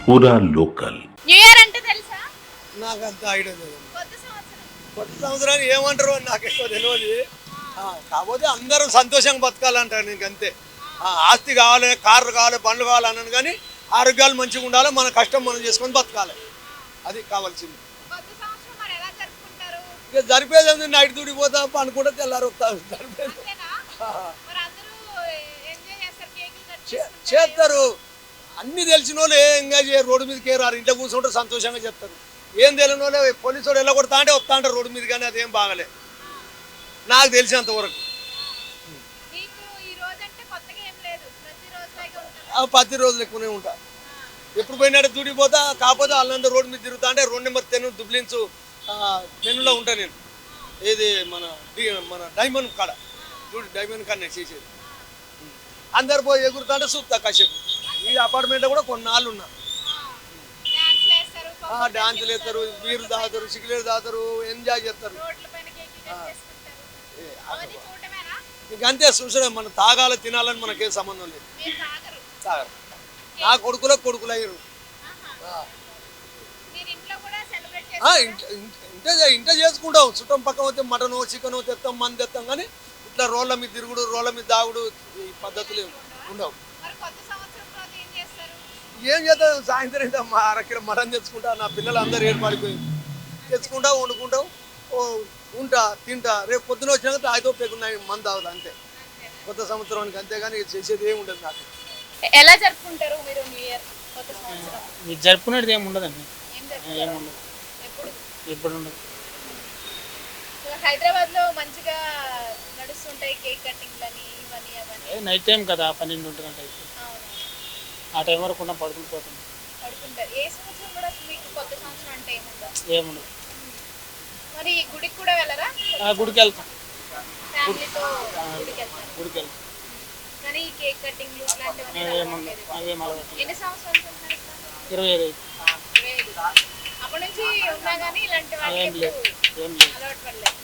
పూరా local. New year అంటే తెలుసా? నాకు అంత ఐడియా లేదు. కొత్త సంవత్సరాన్ని ఏమంటారు అని నాకు ఎక్కువ తెలియదు. కాకపోతే అందరూ సంతోషంగా బతకాలంటారు. నీకు అంతే. ఆస్తి కావాలి, కార్లు కావాలి, బండ్లు కావాలి అన్నాను, కానీ ఆరోగ్యాలు మంచిగా ఉండాలి, మన కష్టం మనం చేసుకొని బతకాలి. అది కావాల్సింది. ఇక జరిపేది నైట్ డ్యూటీ పోతా అనుకుంటే తెల్లారు జరిపేది చేస్తారు. అన్ని తెలిసిన వాళ్ళు ఏ ఎంగేజ్ రోడ్డు మీదకి రారు, ఇంట్లో కూర్చుంటారు, సంతోషంగా చెప్తారు. ఏం తెలియని వాళ్ళే పోలీసు వాడు ఎలా కొడతా అంటే వస్తా అంటారు రోడ్డు మీద, కానీ అదేం బాగలే నాకు తెలిసినంత వరకు. ప్రతి రోజులు ఎక్కువనే ఉంటా. ఎప్పుడు పోయినాడు డ్యూటీ పోతా. కాకపోతే వాళ్ళందరూ రోడ్డు మీద తిరుగుతా అంటే 2 నెంబర్ 10 దుబ్లిన్స్ 10లో ఉంటా నేను. ఏది మన డైమండ్ కాడ డ్యూటీ, డైమండ్ కాడ నేను చేసేది. అందరు పోయి ఎగురుతా అంటే చూస్తా కాసేపు. ఈ అపార్ట్మెంట్లో కూడా కొన్నాళ్ళు ఉన్నా. డాన్సులు వేస్తారు, బీర్లు తాగుతారు, సిగరెట్ తాగుతారు, ఎంజాయ్ చేస్తారు. ఇంకంతే చూసా. మనం తాగాలి తినాలని మనకేం సంబంధం లేదు. తాగరు. నా కొడుకులు అయ్యారు. ఇంట్లో చేసుకుంటాం. చుట్టం పక్కన పోతే మటను చికెను తెస్తాం, మంది తెస్తాం, కానీ ఇట్లా రోడ్ల మీద తిరుగుడు, రోడ్ల మీద తాగుడు ఈ పద్ధతులు ఉండవు. ఏం చేద్దాం, సాయంత్రం అయితే అరకిలో మటన్ తెచ్చుకుంటా. నా పిల్లలు అందరూ ఏర్పడిపోయింది. తెచ్చుకుంటా, వండుకుంటాం, ఉంటా, తింటా. రేపు పొద్దున వచ్చినాక తాగితో పెట్టుకున్నాయి మంది తాగుతా. అంతే కొత్త సంవత్సరానికి. అంతేగాని చేసేది ఏమి ఉండదు. నాకు ఎలా జరుపుకుంటారు మీరు న్యూ ఇయర్, కొత్త సంవత్సరం? మీరు జరుపుకునేది ఏమి ఉండదండి. ఏముండదు, ఎప్పుడు ఉండదు. హైదరాబాద్ లో మంచిగా నడుస్తుంటాయి కేక్ కటింగ్ అని ఇవన్నీ అవన్నీ. నైట్ టైం కదా, 12 గంటలు ఆ టైం వరకు ఉన్న పడుకుంటారు. ఏ సంవత్సరం కూడా మీకు కొత్త సంవత్సరం అంటే ఏముండదు. మరి గుడికి కూడా వెళ్ళరా? గుడికి వెళ్తాం, ఫ్యామిలీతో గుడికి వెళ్తాం. కానీ ఈ కేక్ కటింగ్ ఎన్ని సంవత్సరాలు? 25. అప్పటి నుంచి ఉన్నా కానీ ఇలాంటి వాళ్ళకి అలవాటు పడలేదు.